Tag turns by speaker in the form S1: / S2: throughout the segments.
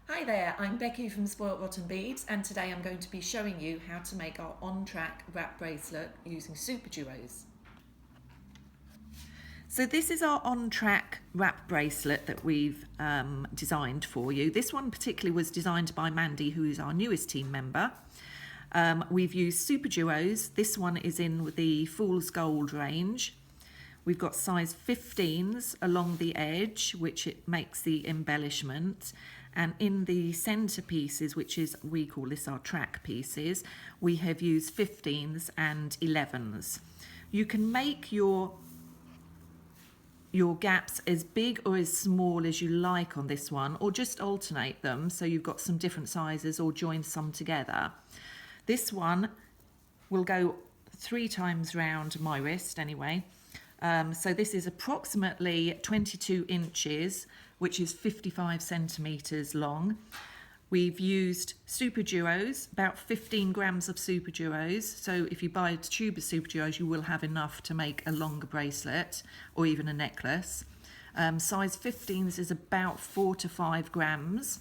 S1: Hi there, I'm Becky from Spoilt Rotten Beads, and today I'm going to be showing you how to make our On Track Wrap Bracelet using SuperDuos. So this is our On Track Wrap Bracelet that we've designed for you. This one particularly was designed by Mandy, who is our newest team member. We've used SuperDuos. This one is in the Fool's Gold range. We've got size 15s along the edge, which it makes the embellishment. And in the centre pieces, which is, we call this our track pieces, we have used 15s and 11s. You can make your gaps as big or as small as you like on this one, or just alternate them so you've got some different sizes or join some together. This one will go 3 times round my wrist anyway. So this is approximately 22 inches, which is 55 centimetres long. We've used SuperDuos, about 15 grams of SuperDuos. So if you buy a tube of SuperDuos, you will have enough to make a longer bracelet or even a necklace. Size 15s is about 4 to 5 grams.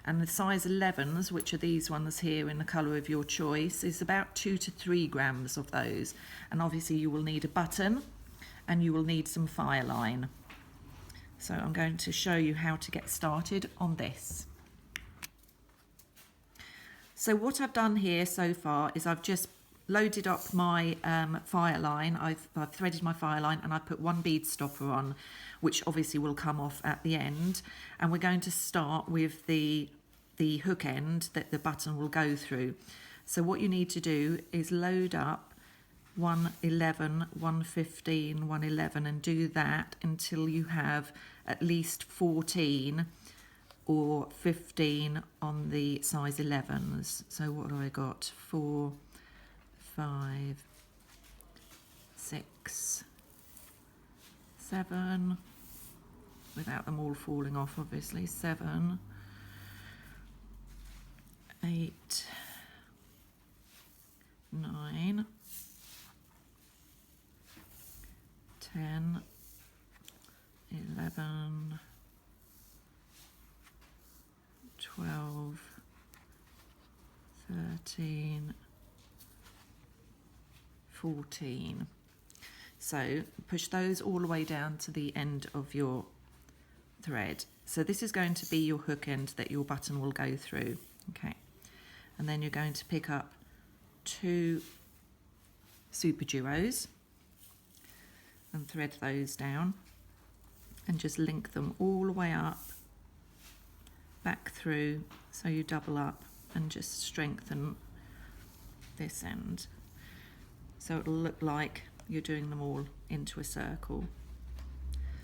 S1: And the size 11s, which are these ones here in the colour of your choice, is about 2 to 3 grams of those. And obviously you will need a button and you will need some fire line. So I'm going to show you how to get started on this. So what I've done here so far is I've just loaded up my fire line. I've threaded my fire line and I put one bead stopper on, which obviously will come off at the end. And we're going to start with the hook end that the button will go through. So what you need to do is load up 111, 115, 111 and do that until you have at least 14 or 15 on the size 11s. So what have I got? 4, 5, 6, 7, without them all falling off obviously, 7, 8, 9, 10, 11, 12, 13, 14. So push those all the way down to the end of your thread. So this is going to be your hook end that your button will go through. Okay, and then you're going to pick up 2 SuperDuos and thread those down and just link them all the way up, back through, so you double up and just strengthen this end. So it'll look like you're doing them all into a circle.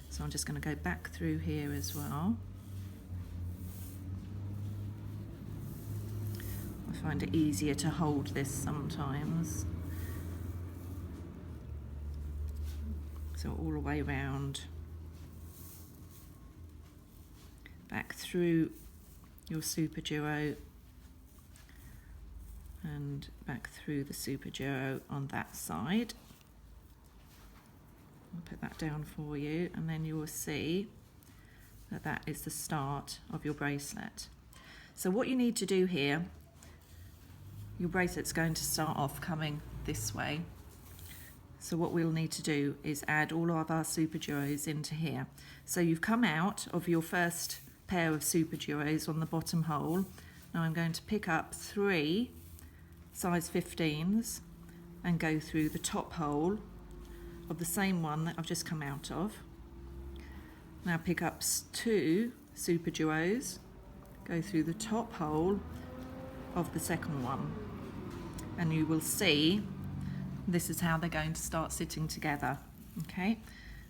S1: So I'm just going to go back through here as well. I find it easier to hold this sometimes. So all the way around, back through your SuperDuo and back through the SuperDuo on that side. I'll put that down for you and then you will see that that is the start of your bracelet. So what you need to do here, your bracelet's going to start off coming this way. So what we'll need to do is add all of our SuperDuos into here. So you've come out of your first pair of SuperDuos on the bottom hole. Now I'm going to pick up 3 size 15s and go through the top hole of the same one that I've just come out of. Now pick up 2 SuperDuos, go through the top hole of the second one, and you will see this is how they're going to start sitting together. Okay,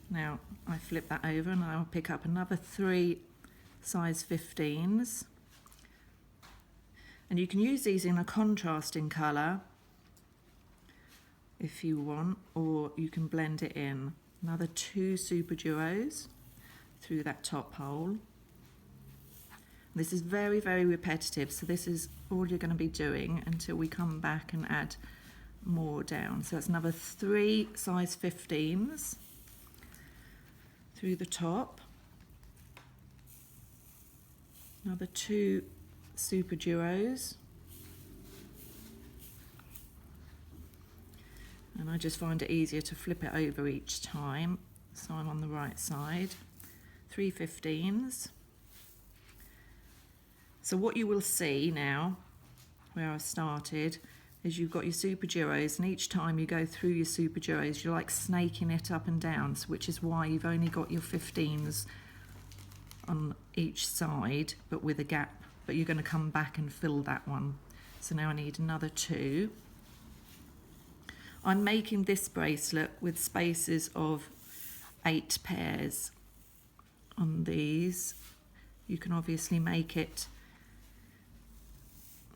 S1: now I flip that over and I'll pick up another 3 size 15s, and you can use these in a contrasting colour if you want, or you can blend it in. Another 2 SuperDuos through that top hole. This is very, very repetitive, so this is all you're going to be doing until we come back and add more down. So that's another 3 size 15s through the top. Another 2 SuperDuos. And I just find it easier to flip it over each time, so I'm on the right side. 3 15s. So what you will see now, where I started, is you've got your SuperDuos, and each time you go through your SuperDuos, you're like snaking it up and down, which is why you've only got your 15s on each side, but with a gap, but you're going to come back and fill that one. So now I need another 2. I'm making this bracelet with spaces of 8 pairs on these. You can obviously make it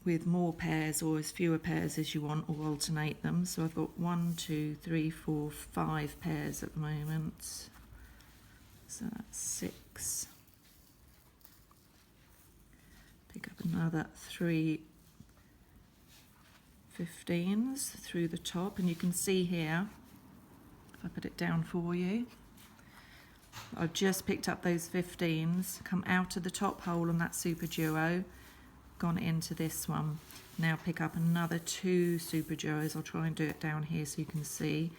S1: with more pairs or as fewer pairs as you want, or alternate them. So I've got 1 2 3 4 5 pairs at the moment, so that's 6. Pick up another 3 15s through the top, and you can see here, if I put it down for you, I've just picked up those 15s, come out of the top hole on that SuperDuo, gone into this one. Now pick up another 2 SuperDuos. I'll try and do it down here so you can see,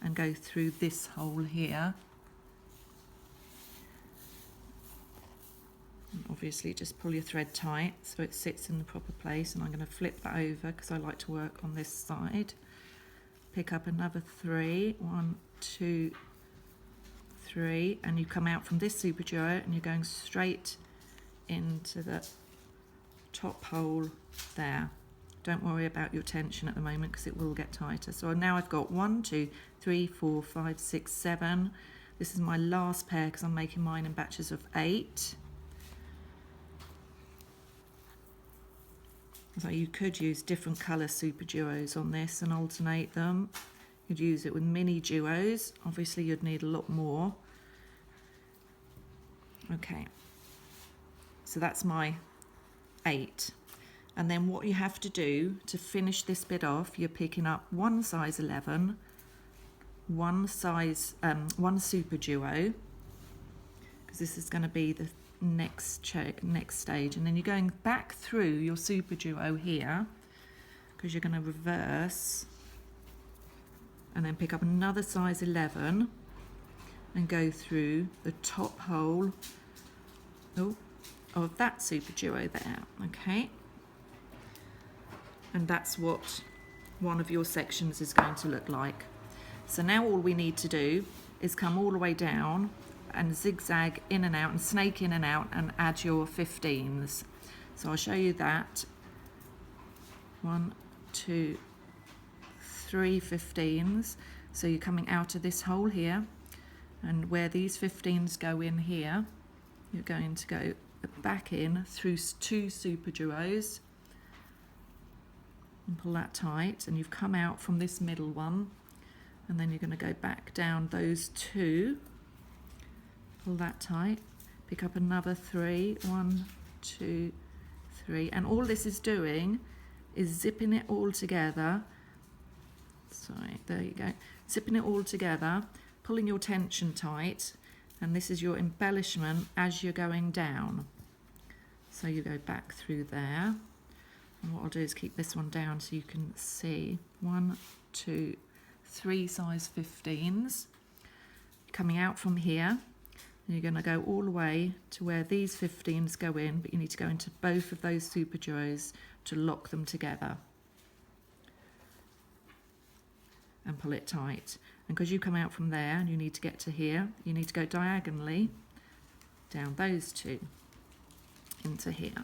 S1: and go through this hole here. And obviously just pull your thread tight so it sits in the proper place, and I'm going to flip that over because I like to work on this side. Pick up another 3, 1 2 3, and you come out from this SuperDuo and you're going straight into the top hole there. Don't worry about your tension at the moment because it will get tighter. So now I've got 1 2 3 4 5 6 7. This is my last pair because I'm making mine in batches of 8. So you could use different colour SuperDuos on this and alternate them. You'd use it with mini duos. Obviously you'd need a lot more. Okay, so that's my 8. And then what you have to do to finish this bit off, you're picking up 1 size 11, one SuperDuo, because this is going to be the next stage, and then you're going back through your SuperDuo here, because you're going to reverse and then pick up another size 11 and go through the top hole of that SuperDuo there. Okay, and that's what one of your sections is going to look like. So now all we need to do is come all the way down and zigzag in and out and snake in and out and add your 15s. So I'll show you that. 1 2 3 15s. So you're coming out of this hole here, and where these 15s go in here, you're going to go back in through 2 SuperDuos and pull that tight, and you've come out from this middle one, and then you're going to go back down those 2, pull that tight, pick up another 3, 1 2 3, and all this is doing is zipping it all together. Sorry, there you go, zipping it all together, pulling your tension tight, and this is your embellishment as you're going down. So you go back through there, and what I'll do is keep this one down so you can see. 1 2 3 size 15s coming out from here, and you're going to go all the way to where these 15s go in, but you need to go into both of those SuperDuos to lock them together and pull it tight. And because you come out from there and you need to get to here, you need to go diagonally down those 2 into here,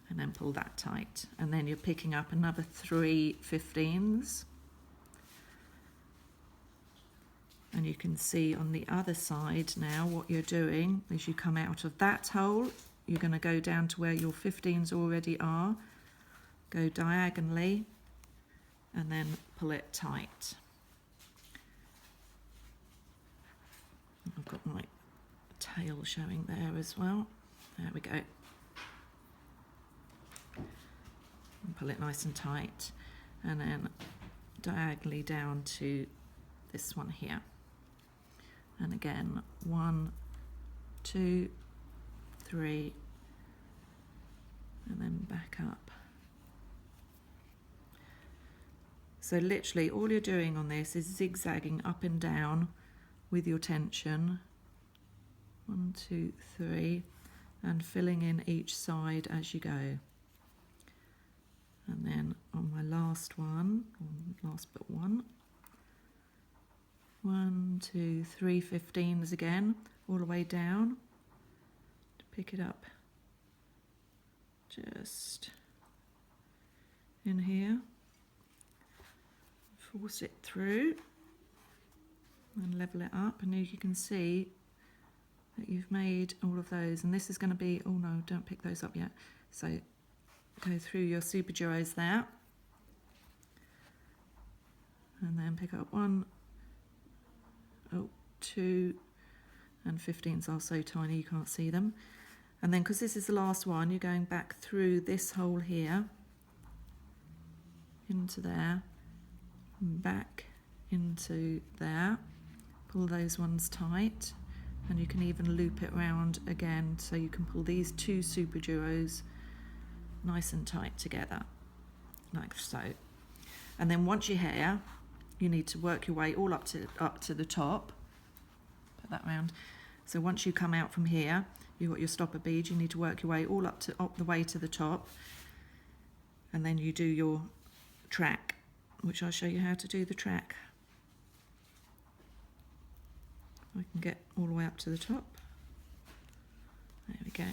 S1: and then pull that tight, and then you're picking up another 3 15s, and you can see on the other side now what you're doing is you come out of that hole, you're going to go down to where your 15s already are, go diagonally, and then pull it tight. I've got my tail showing there as well. There we go. And pull it nice and tight, and then diagonally down to this one here. And again, 1 2 3 then back up. So literally all you're doing on this is zigzagging up and down with your tension. 1, 2, 3, and filling in each side as you go. And then on my last one, last but one, 1, 2, 3 15s again, all the way down to pick it up just in here, force it through and level it up, and you can see that you've made all of those. And this is going to be, oh no, don't pick those up yet. So go through your SuperDuos there, and then pick up 1, 2, and 15s are so tiny you can't see them. And then because this is the last one, you're going back through this hole here into there, back into there, pull those ones tight, and you can even loop it round again, so you can pull these 2 SuperDuos nice and tight together, like so. And then once you're here, you need to work your way all up to the top. Put that round. So once you come out from here, you've got your stopper bead. You need to work your way all up the way to the top, and then you do your track, which I'll show you how to do the track. I can get all the way up to the top. There we go.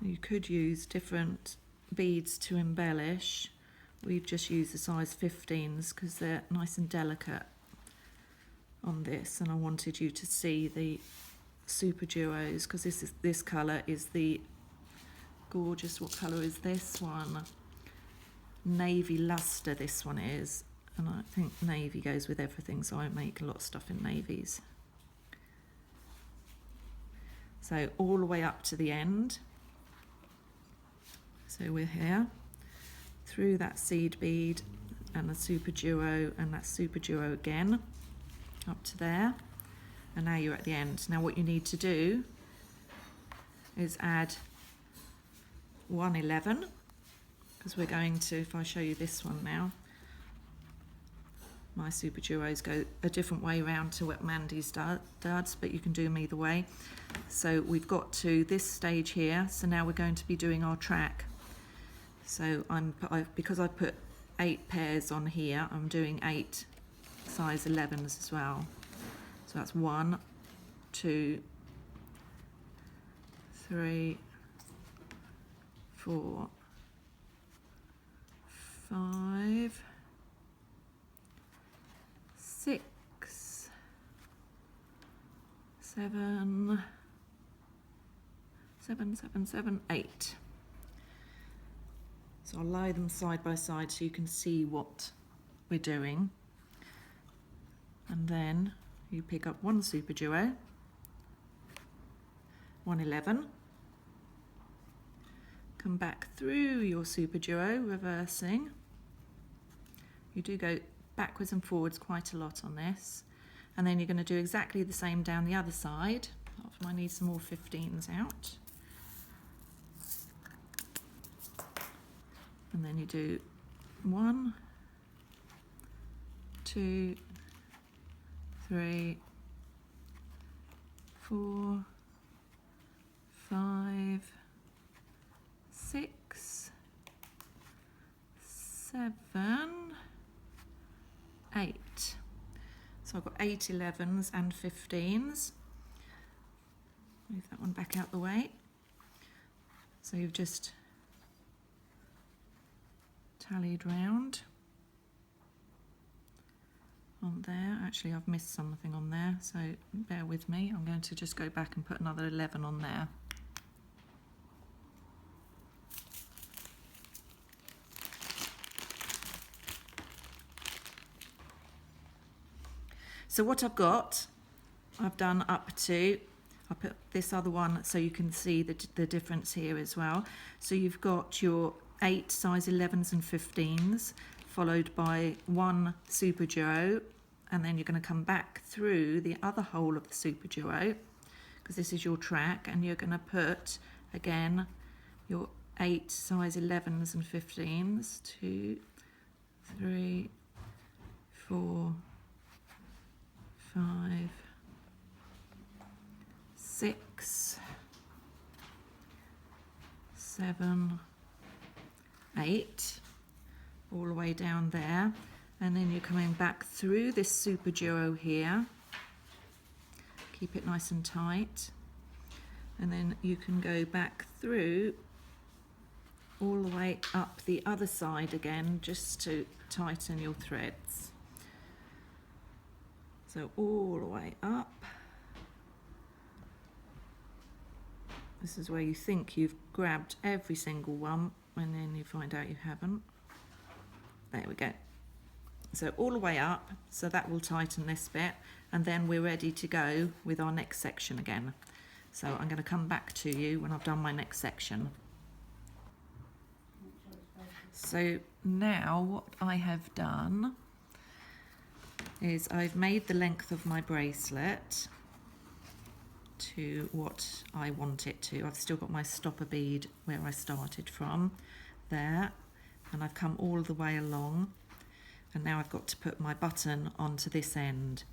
S1: You could use different beads to embellish. We've just used the size 15s because they're nice and delicate on this, and I wanted you to see the SuperDuos because this colour is the gorgeous, what colour is this one? Navy luster this one is, and I think navy goes with everything, so I make a lot of stuff in navies. So all the way up to the end. So we're here, through that seed bead and the SuperDuo and that SuperDuo again, up to there, and now you're at the end. Now what you need to do is add 111, because we're going to, if I show you this one now, my SuperDuos go a different way round to what Mandy's does, but you can do them either way. So we've got to this stage here, so now we're going to be doing our track. So because I put 8 pairs on here, I'm doing 8 size 11s as well. So that's 1, 2, 3, 4, 5, 6, 7, 8. So I'll lie them side by side so you can see what we're doing. And then you pick up 1 SuperDuo, 111, come back through your SuperDuo, reversing. You do go backwards and forwards quite a lot on this. And then you're going to do exactly the same down the other side. I need some more 15s out. And then you do 1, 2, 3, 4, 5, 6, 7, 8. So I've got 8 11s and 15s. Move that one back out the way. So you've just tallied round on there. Actually, I've missed something on there, so bear with me. I'm going to just go back and put another 11 on there. So what I've got, I've done up to, I put this other one so you can see the difference here as well. So you've got your 8 size 11s and 15s, followed by 1 SuperDuo, and then you're going to come back through the other hole of the SuperDuo, because this is your track, and you're going to put again your 8 size 11s and 15s, 2, 3, 4, 5, 6, 7, 8, all the way down there, and then you're coming back through this SuperDuo here. Keep it nice and tight, and then you can go back through all the way up the other side again, just to tighten your threads. So all the way up. This is where you think you've grabbed every single one, and then you find out you haven't. There we go. So all the way up, so that will tighten this bit, and then we're ready to go with our next section again. So I'm going to come back to you when I've done my next section. So now what I have done is I've made the length of my bracelet to what I want it to. I've still got my stopper bead where I started from there, and I've come all the way along, and now I've got to put my button onto this end.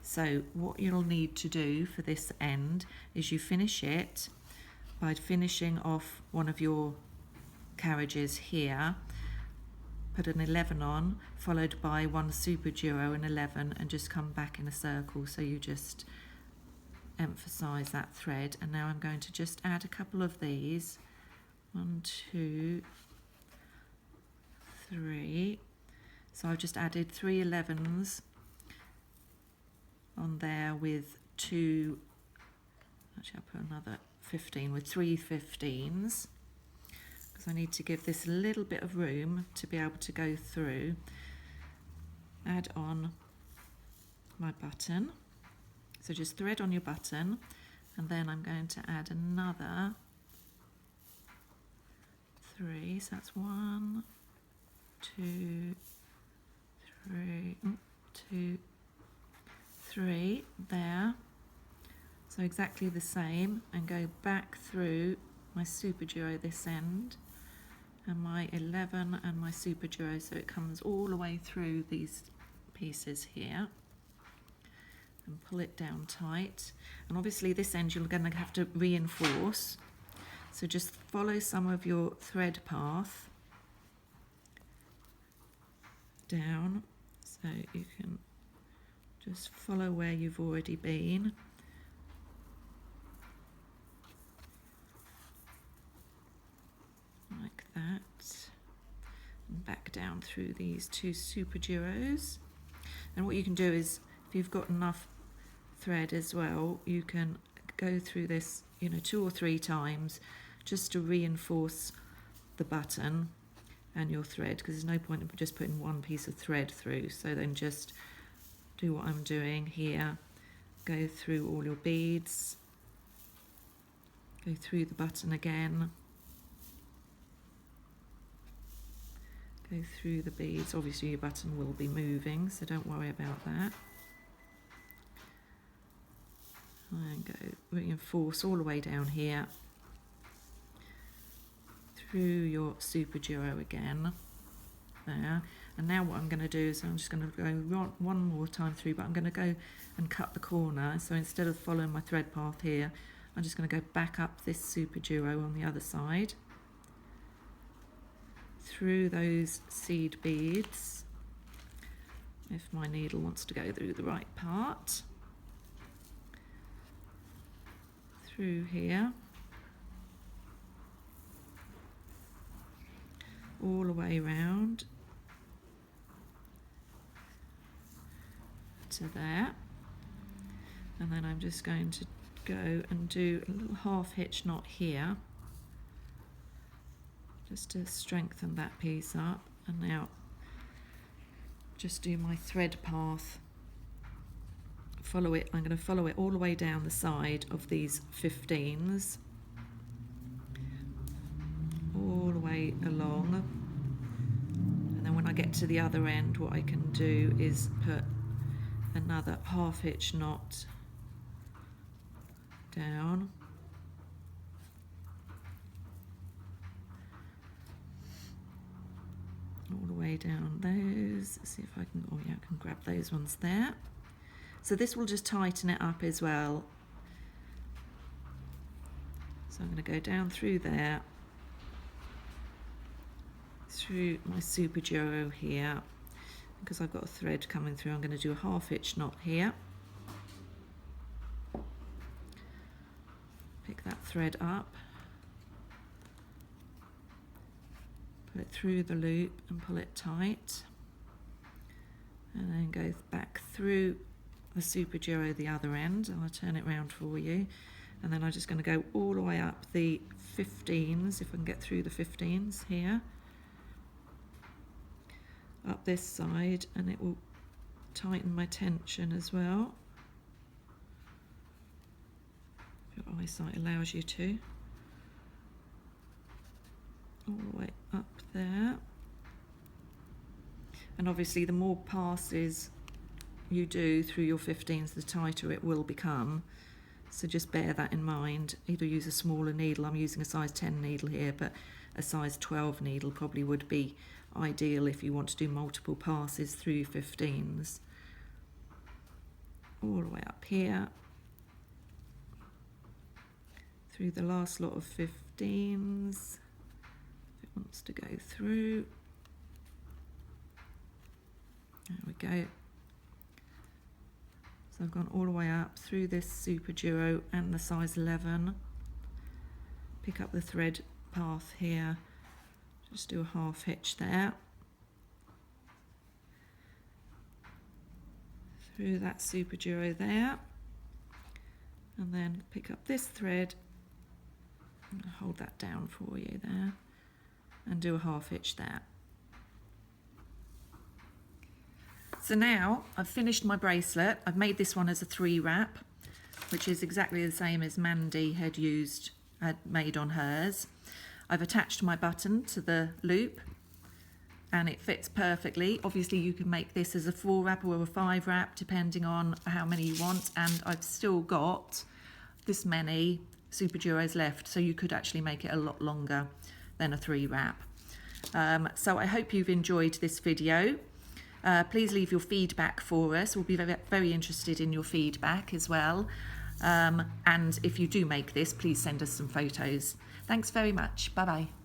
S1: So what you'll need to do for this end is you finish it by finishing off one of your carriages here, put an 11 on, followed by one SuperDuo and 11, and just come back in a circle, so you just emphasize that thread. And now I'm going to just add a couple of these, 1, 2, 3. So I've just added 3 11s on there with 2, actually I'll put another 15 with 3 15s, because I need to give this a little bit of room to be able to go through. Add on my button, so just thread on your button, and then I'm going to add another 3, so that's 1, 2, 3, 2, 3 there. So exactly the same, and go back through my SuperDuo this end, and my 11 and my SuperDuo, so it comes all the way through these pieces here, and pull it down tight. And obviously this end you're going to have to reinforce, so just follow some of your thread path down, so you can just follow where you've already been. Like that, and back down through these 2 SuperDuos. And what you can do is, if you've got enough thread as well, you can go through this, 2 or 3 times, just to reinforce the button and your thread, because there's no point in just putting one piece of thread through. So then just do what I'm doing here, go through all your beads, go through the button again, go through the beads. Obviously your button will be moving, so don't worry about that. And go reinforce all the way down here through your SuperDuo again there. And now what I'm going to do is I'm just going to go one more time through, but I'm going to go and cut the corner. So instead of following my thread path here, I'm just going to go back up this SuperDuo on the other side, through those seed beads, if my needle wants to go through the right part, through here, all the way round to there, and then I'm just going to go and do a little half hitch knot here, just to strengthen that piece up. And now just do my thread path, follow it. I'm going to follow it all the way down the side of these 15s, all the way along, and then when I get to the other end, what I can do is put another half hitch knot down. All the way down those. Let's see if I can, oh yeah, I can grab those ones there. So this will just tighten it up as well. So I'm going to go down through there, through my SuperDuo here. Because I've got a thread coming through, I'm going to do a half hitch knot here. Pick that thread up, put it through the loop and pull it tight, and then go back through the SuperDuo the other end, and I'll turn it round for you. And then I'm just going to go all the way up the 15s, if I can get through the 15s here, up this side, and it will tighten my tension as well, if your eyesight allows you to. All the way up there. And obviously the more passes you do through your 15s, the tighter it will become. So just bear that in mind. Either use a smaller needle, I'm using a size 10 needle here, but a size 12 needle probably would be ideal if you want to do multiple passes through 15s. All the way up here, through the last lot of 15s, if it wants to go through. There we go. So I've gone all the way up through this SuperDuo and the size 11. Pick up the thread path here, just do a half hitch there. Through that SuperDuo there. And then pick up this thread, and hold that down for you there, and do a half hitch there. So now I've finished my bracelet. I've made this one as a 3 wrap, which is exactly the same as Mandy had made on hers. I've attached my button to the loop and it fits perfectly. Obviously you can make this as a 4 wrap or a 5 wrap depending on how many you want, and I've still got this many SuperDuos left, so you could actually make it a lot longer than a 3 wrap. So I hope you've enjoyed this video. Please leave your feedback for us. We'll be very, very interested in your feedback as well. And if you do make this, please send us some photos. Thanks very much. Bye-bye.